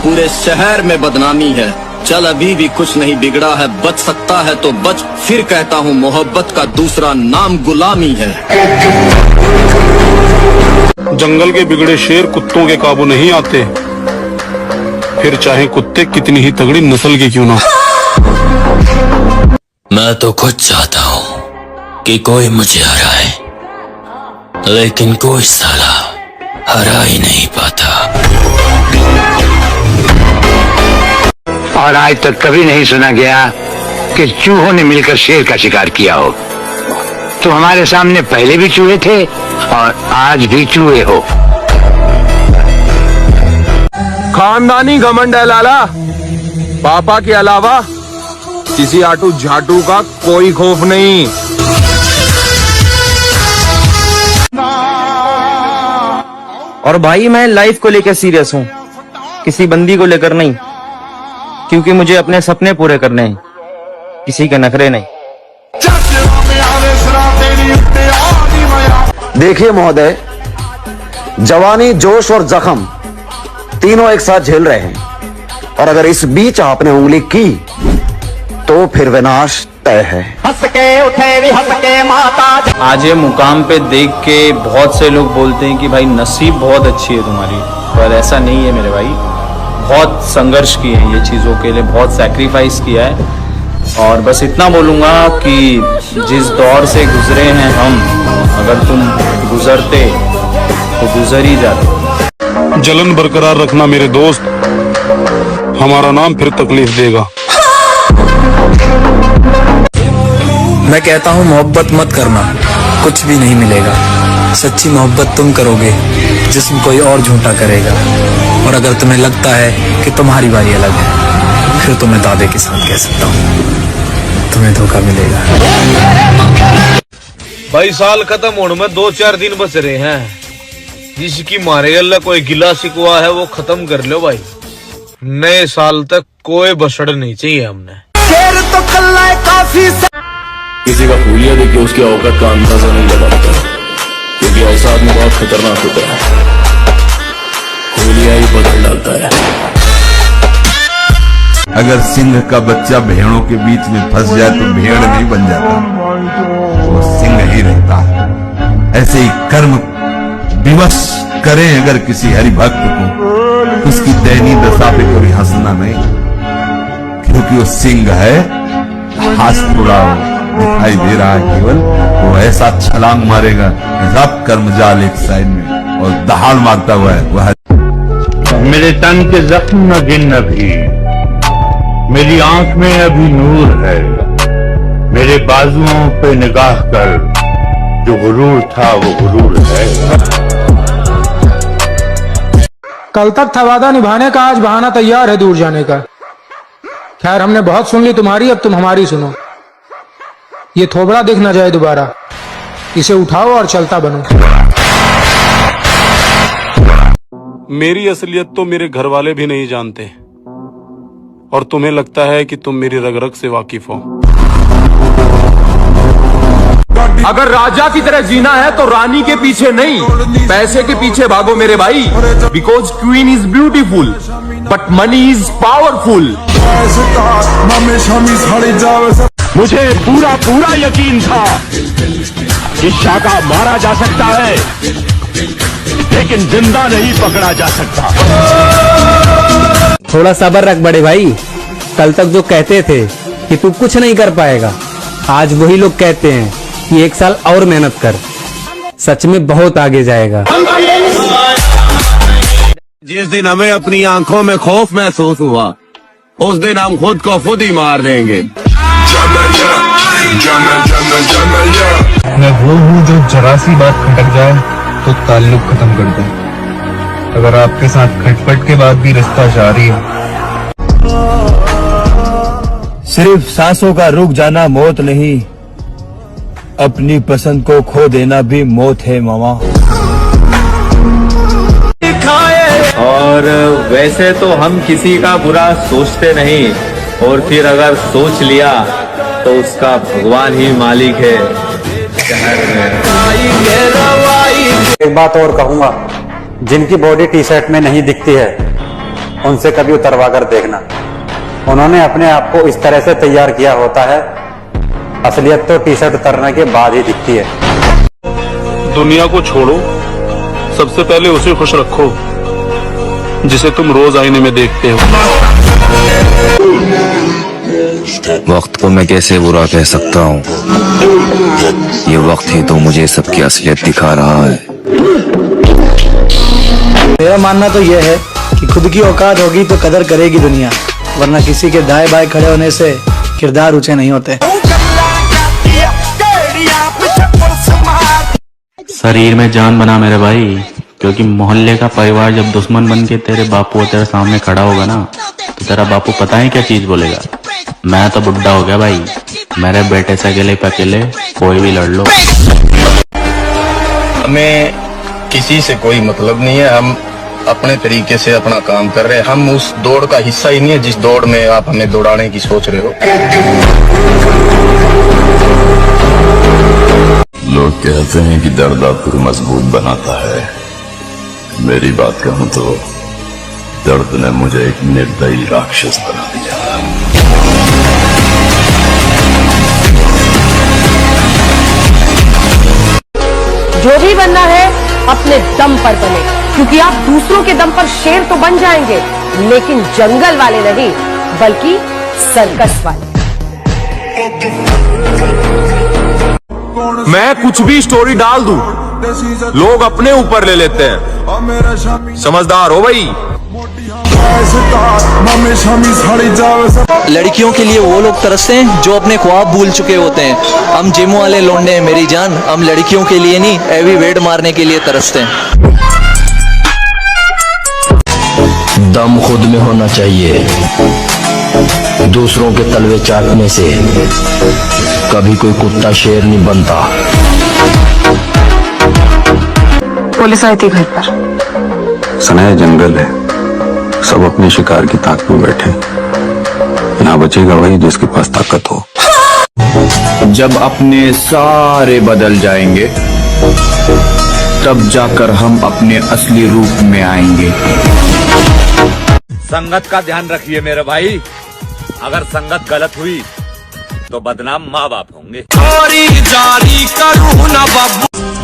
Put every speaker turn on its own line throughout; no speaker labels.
पूरे शहर में बदनामी है। चल अभी भी कुछ नहीं बिगड़ा है, बच सकता है तो बच, फिर कहता हूँ मोहब्बत का दूसरा नाम गुलामी है।
जंगल के बिगड़े शेर कुत्तों के काबू नहीं आते, फिर चाहे कुत्ते कितनी ही तगड़ी नस्ल के क्यों ना।
मैं तो खुद चाहता हूँ कि कोई मुझे हराए, लेकिन कोई साला हरा ही नहीं पाता।
और आज तक कभी नहीं सुना गया कि चूहों ने मिलकर शेर का शिकार किया हो। तो हमारे सामने पहले भी चूहे थे और आज भी चूहे हो।
खानदानी घमंड है लाला, पापा के अलावा किसी आटू झाटू का कोई खौफ नहीं।
और भाई मैं लाइफ को लेकर सीरियस हूँ, किसी बंदी को लेकर नहीं, क्योंकि मुझे अपने सपने पूरे करने हैं, किसी के नखरे नहीं।
देखिए महोदय, जवानी, जोश और जख्म तीनों एक साथ झेल रहे हैं, और अगर इस बीच आपने उंगली की तो फिर विनाश तय है।
हंस के उठे भी हंस के माता।
आज ये मुकाम पे देख के बहुत से लोग बोलते हैं कि भाई नसीब बहुत अच्छी है तुम्हारी, पर ऐसा नहीं है मेरे भाई। बहुत संघर्ष किए हैं ये चीज़ों के लिए, बहुत सैक्रिफाइस किया है, और बस इतना बोलूँगा कि जिस दौर से गुजरे हैं हम, अगर तुम गुजरते तो गुजर ही जाते।
जलन बरकरार रखना मेरे दोस्त, हमारा नाम फिर तकलीफ देगा।
मैं कहता हूँ मोहब्बत मत करना, कुछ भी नहीं मिलेगा। सच्ची मोहब्बत तुम करोगे, जिस्म कोई और झूठा करेगा। और अगर तुम्हें लगता है कि तुम्हारी बारी अलग है, फिर तो मैं दावे के साथ कह सकता हूँ तुम्हें धोखा मिलेगा।
भाई साल खत्म होने में 2-4 दिन बच रहे हैं, जिसकी मारे अल्लाह कोई गिला शिकवा है वो खत्म कर लो भाई। नए साल तक कोई बसड़ नहीं चाहिए हमने।
शेर तो कल्ला काफी।
किसी का फूलिया देख के उसकी औकात का अंदाजा नहीं लगाता, क्योंकि ऐसा आदमी बहुत खतरनाक होता है, फूलिया ही बदल डालता है।
अगर सिंह का बच्चा भेड़ों के बीच में फंस जाए तो भेड़ नहीं बन जाता, वो सिंह ही रहता है। ऐसे ही कर्म विवश करें अगर किसी हरि भक्त को, उसकी दैनीय दशा पे कभी हंसना नहीं, क्योंकि वो सिंह है। हाथ थोड़ा दिखाई दे रहा है केवल, वो ऐसा छलांग मारेगा कि सब कर्मजाल एक साइड में और दहाड़ मारता हुआ है वह।
मेरे तन के जख्म न गिन अभी, मेरी आंख में अभी नूर है। मेरे बाजुओं पे निगाह कर, जो गुरूर था वो गुरूर है।
कल तक था वादा निभाने का, आज बहाना तैयार है दूर जाने का। खैर हमने बहुत सुन ली तुम्हारी, अब तुम हमारी सुनो। ये थोबड़ा दिख ना जाए दोबारा, इसे उठाओ और चलता बनो।
मेरी असलियत तो मेरे घर वाले भी नहीं जानते, और तुम्हें लगता है कि तुम मेरी रग रग से वाकिफ हो।
अगर राजा की तरह जीना है तो रानी के पीछे नहीं, पैसे के पीछे भागो मेरे भाई। Because queen is beautiful but money is powerful.
मुझे पूरा यकीन था कि शाका मारा जा सकता है, लेकिन जिंदा नहीं पकड़ा जा सकता।
थोड़ा सब्र रख बड़े भाई, कल तक जो कहते थे कि तू कुछ नहीं कर पाएगा, आज वही लोग कहते हैं कि 1 साल और मेहनत कर, सच में बहुत आगे जाएगा।
जिस दिन हमें अपनी आंखों में खौफ महसूस हुआ, उस दिन हम खुद को खुद ही मार देंगे।
मैं वो हूँ जो जरा सी बात खटक जाए तो ताल्लुक खत्म कर दे। अगर आपके साथ खटपट के बाद भी रिश्ता जारी है।
सिर्फ सांसों का रुक जाना मौत नहीं, अपनी पसंद को खो देना भी मौत है मामा।
और वैसे तो हम किसी का बुरा सोचते नहीं, और फिर अगर सोच लिया तो उसका भगवान ही मालिक है।
एक बात और कहूंगा, जिनकी बॉडी टी शर्ट में नहीं दिखती है उनसे कभी उतरवा कर देखना। उन्होंने अपने आप को इस तरह से तैयार किया होता है, असलियत तो टी शर्ट उतरने के बाद ही दिखती है।
दुनिया को छोड़ो, सबसे पहले उसे खुश रखो जिसे तुम रोज आईने में देखते हो।
वक्त को मैं कैसे बुरा कह सकता हूँ, ये वक्त ही तो मुझे सबकी असलियत दिखा रहा है।
मेरा मानना तो यह है कि खुद की औकात होगी तो कदर करेगी दुनिया, वरना किसी के दाएं बाएं खड़े होने से किरदार ऊंचे नहीं होते।
शरीर में जान बना मेरे भाई, क्योंकि मोहल्ले का परिवार जब दुश्मन बन के तेरे बापू तेरे सामने खड़ा होगा ना, तो तेरा बापू पता है क्या चीज बोलेगा? मैं तो बुढ़ा हो गया भाई, मेरे बेटे से अकेले पे अकेले कोई भी लड़ लो।
हमें किसी से कोई मतलब नहीं है, हम अपने तरीके से अपना काम कर रहे हैं। हम उस दौड़ का हिस्सा ही नहीं है जिस दौड़ में आप हमें दौड़ाने की सोच रहे हो।
लोग कहते हैं कि दर्द आपको मजबूत बनाता है। मेरी बात कहूं तो दर्द ने मुझे एक निर्दयी राक्षस बना दिया।
जो भी बनना है अपने दम पर बने, क्योंकि आप दूसरों के दम पर शेर तो बन जाएंगे, लेकिन जंगल वाले नहीं, बल्कि सर्कस वाले।
मैं कुछ भी स्टोरी डाल दूं, लोग अपने ऊपर ले लेते हैं। समझदार हो भाई।
लड़कियों के लिए वो लोग तरसते हैं जो अपने ख्वाब भूल चुके होते हैं। हम जिम वाले लौंडे हैं मेरी जान, हम लड़कियों के लिए नहीं, हैवी वेट मारने के लिए तरसते हैं।
दम खुद में होना चाहिए, दूसरों के तलवे चाटने से कभी कोई कुत्ता शेर नहीं बनता।
पुलिस आई थी घर पर।
सनाया जंगल है, सब अपने शिकार की ताक में बैठे। यहाँ बचेगा वही जिसके पास ताकत हो।
जब अपने सारे बदल जाएंगे तब जाकर हम अपने असली रूप में आएंगे।
संगत का ध्यान रखिए मेरे भाई, अगर संगत गलत हुई तो बदनाम माँ बाप होंगे।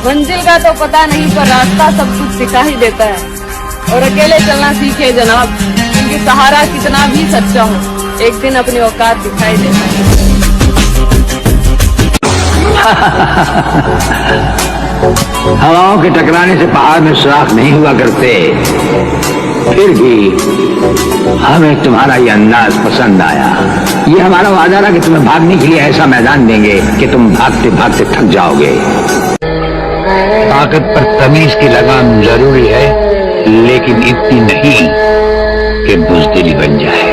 मंजिल का तो पता नहीं, पर रास्ता सब कुछ सिखा ही देता है। और अकेले चलना सीखे जनाब, क्योंकि सहारा कितना भी सच्चा हो, एक दिन अपनी औकात दिखाई देता है।
हवाओं के टकराने से पहाड़ में सुराख नहीं हुआ करते, फिर भी हमें तुम्हारा ये अंदाज पसंद आया। ये हमारा वादा था कि तुम्हें भागने के लिए ऐसा मैदान देंगे कि तुम भागते भागते थक जाओगे। ताकत पर तमीज की लगाम जरूरी है, लेकिन इतनी नहीं कि बुज़दिली बन जाए।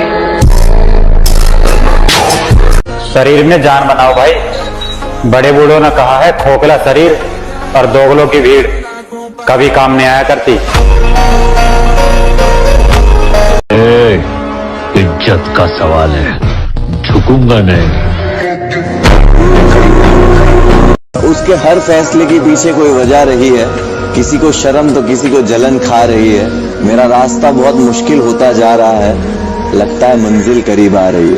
शरीर में जान बनाओ भाई। बड़े बूढ़ों ने कहा है, खोखला शरीर और दोगलों की भीड़ कभी काम नहीं आया करती।
इज्जत का सवाल है, झुकूंगा नहीं।
उसके हर फैसले के पीछे कोई वजह रही है, किसी को शर्म तो किसी को जलन खा रही है। मेरा रास्ता बहुत मुश्किल होता जा रहा है, लगता है मंजिल करीब आ रही है।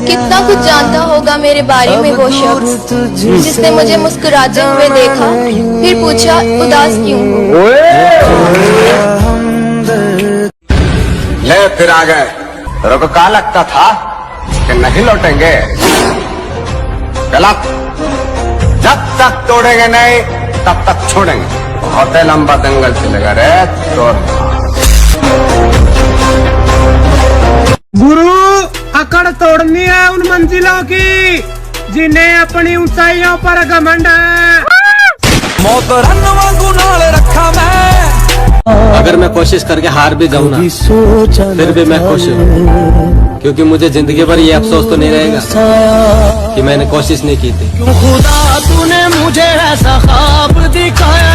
कितना कुछ जानता होगा मेरे बारे में वो शख्स जिसने मुझे मुस्कुराते हुए देखा, फिर पूछा उदास क्यों हो।
ले फिर आ गए। तेरे क्या लगता था कि नहीं लौटेंगे? गलत। जब तक तोड़ेंगे नहीं तब तक छोड़ेंगे। बहुत लंबा दंगल चलेगा रे तो।
गुरु, अकड़ तोड़नी है उन मंजिलों की जिन्हें अपनी ऊंचाइयों पर घमंड है।
अगर मैं कोशिश करके हार भी जाऊं ना, फिर भी मैं खुश हूँ, क्योंकि मुझे जिंदगी भर ये अफसोस तो नहीं रहेगा कि मैंने कोशिश नहीं की थी।
खुदा तूने मुझे ऐसा ख्वाब दिखाया।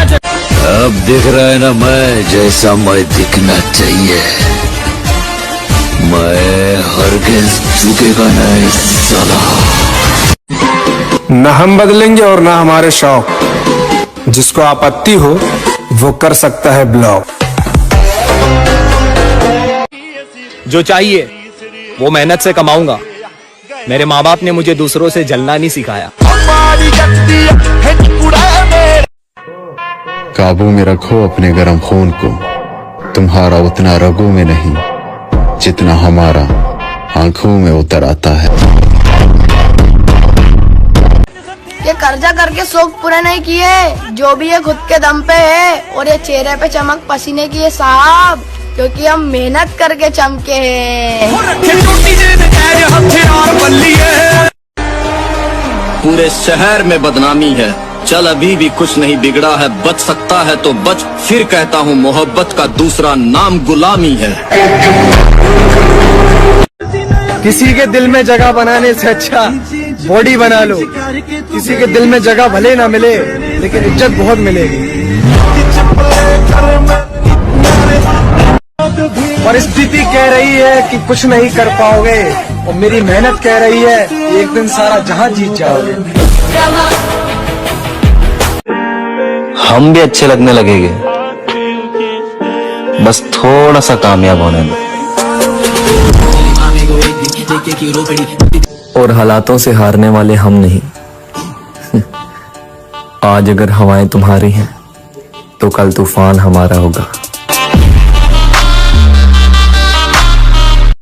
अब दिख रहा है ना मैं जैसा मैं दिखना चाहिए। मैं हरगिज़ झुकेगा नहीं साला।
न हम बदलेंगे और न हमारे शौक। जिसको आपत्ति हो वो कर सकता है ब्लॉक।
जो चाहिए वो मेहनत से कमाऊंगा। मेरे माँ बाप ने मुझे दूसरों से जलना नहीं सिखाया।
काबू में रखो अपने गर्म खून को, तुम्हारा उतना रगों में नहीं जितना हमारा आंखों में उतर आता है।
ये कर्जा करके शौक पूरे नहीं किए, जो भी ये खुद के दम पे है, और ये चेहरे पे चमक पसीने की है साहब, क्योंकि हम मेहनत करके चमके हैं।
पूरे शहर में बदनामी है, चल अभी भी कुछ नहीं बिगड़ा है, बच सकता है तो बच, फिर कहता हूँ मोहब्बत का दूसरा नाम गुलामी है।
किसी के दिल में जगह बनाने से अच्छा बॉडी बना लो। किसी के दिल में जगह भले ना मिले, लेकिन इज्जत बहुत मिलेगी। परिस्थिति कह रही है कि कुछ नहीं कर पाओगे, और मेरी मेहनत कह रही है एक दिन सारा जहां जीत जाओगे।
हम भी अच्छे लगने लगेंगे, बस थोड़ा सा कामयाब होने दो। और हालातों से हारने वाले हम नहीं। आज अगर हवाएं तुम्हारी हैं तो कल तूफान हमारा होगा।